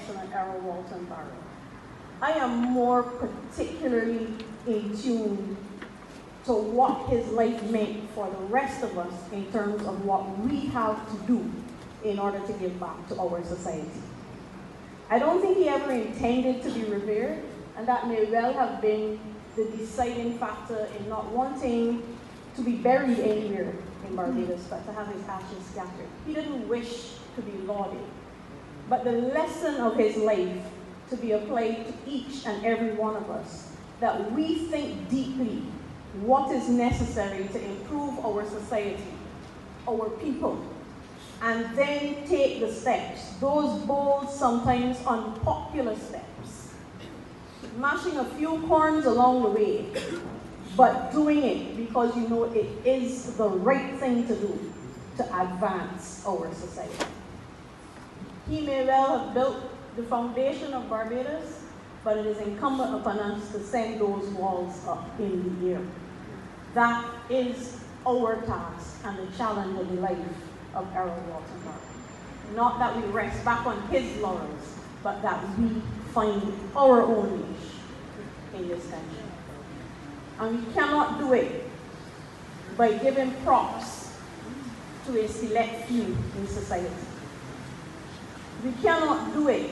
Excellent Errol Barrow. I am more particularly in tune to what his life meant for the rest of us in terms of what we have to do in order to give back to our society. I don't think he ever intended to be revered, and that may well have been the deciding factor in not wanting to be buried anywhere in Barbados, but to have his ashes scattered. He didn't wish to be lauded, but the lesson of his life to be applied to each and every one of us, that we think deeply what is necessary to improve our society, our people, and then take the steps, those bold, sometimes unpopular steps, mashing a few corns along the way, but doing it because you know it is the right thing to do to advance our society. He may well have built the foundation of Barbados, but it is incumbent upon us to send those walls up in the air. That is our task and the challenge of the life of Errol Barrow. Not that we rest back on his laurels, but that we find our own niche in this country. And we cannot do it by giving props to a select few in society. We cannot do it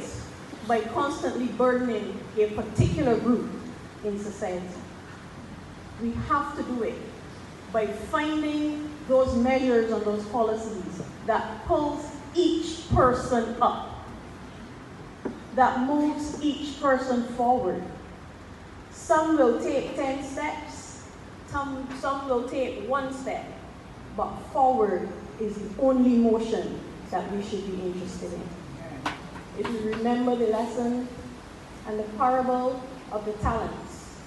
by constantly burdening a particular group in society. We have to do it by finding those measures and those policies that pulls each person up, that moves each person forward. Some will take 10 steps, some will take 1 step, but forward is the only motion that we should be interested in. If you remember the lesson and the parable of the talents,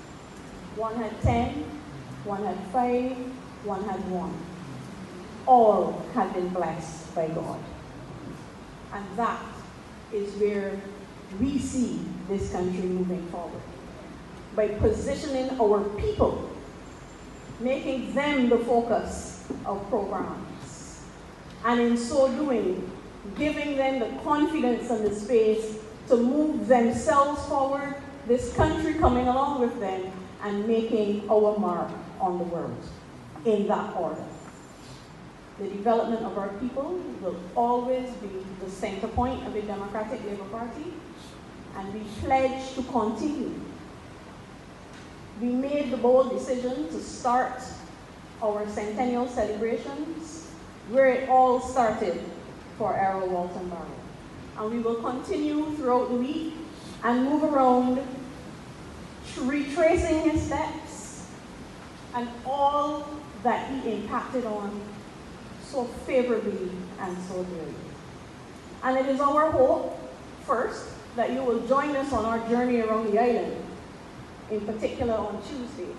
one had 10, one had 5, one had 1. All had been blessed by God. And that is where we see this country moving forward. By positioning our people, making them the focus of programs, and in so doing, giving them the confidence and the space to move themselves forward, this country coming along with them, and making our mark on the world in that order. The development of our people will always be the center point of the Democratic Labour Party, and we pledge to continue. We made the bold decision to start our centennial celebrations where it all started for Errol Barrow. And we will continue throughout the week and move around, retracing his steps and all that he impacted on so favorably and so dearly. And it is our hope, first, that you will join us on our journey around the island, in particular on Tuesday,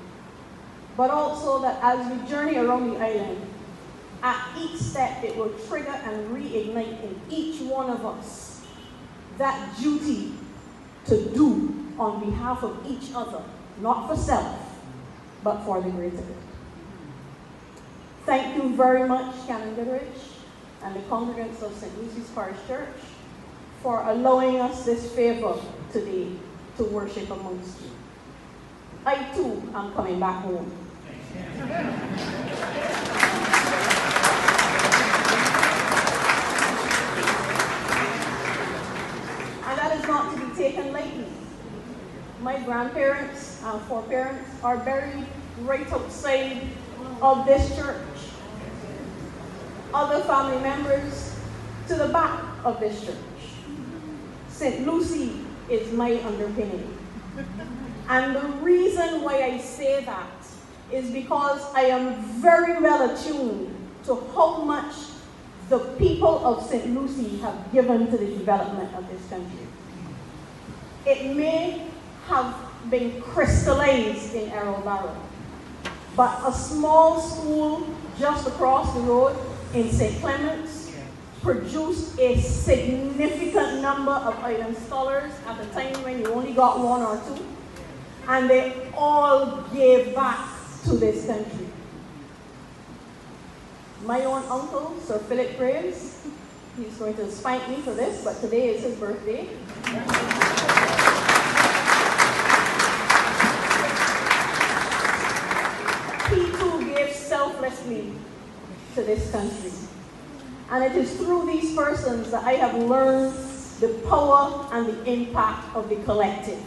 but also that as we journey around the island, at each step it will trigger and reignite in each one of us that duty to do on behalf of each other, not for self, but for the greater good. Thank you very much, Canon Goodrich and the congregants of St Lucy Parish Church for allowing us this favor today to worship amongst you. I too am coming back home. And that is not to be taken lightly. My grandparents and foreparents are buried right outside of this church. Other family members to the back of this church. St. Lucy is my underpinning. And the reason why I say that is because I am very well attuned to how much the people of St. Lucy have given to the development of this country. It may have been crystallized in Errol Barrow, but a small school just across the road in St. Clement's produced a significant number of island scholars at a time when you only got 1 or 2, and they all gave back to this country. My own uncle, Sir Philip Graves, He's going to spank me for this, but today is his birthday. He too gives selflessly to this country. And it is through these persons that I have learned the power and the impact of the collective.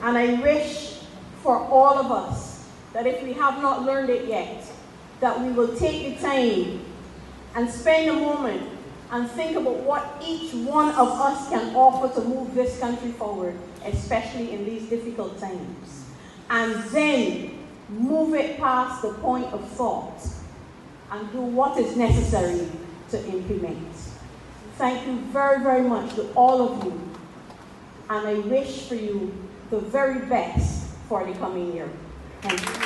And I wish for all of us that if we have not learned it yet, that we will take the time and spend a moment and think about what each one of us can offer to move this country forward, especially in these difficult times. And then move it past the point of thought and do what is necessary to implement. Thank you very, very much to all of you. And I wish for you the very best for the coming year. Thank you.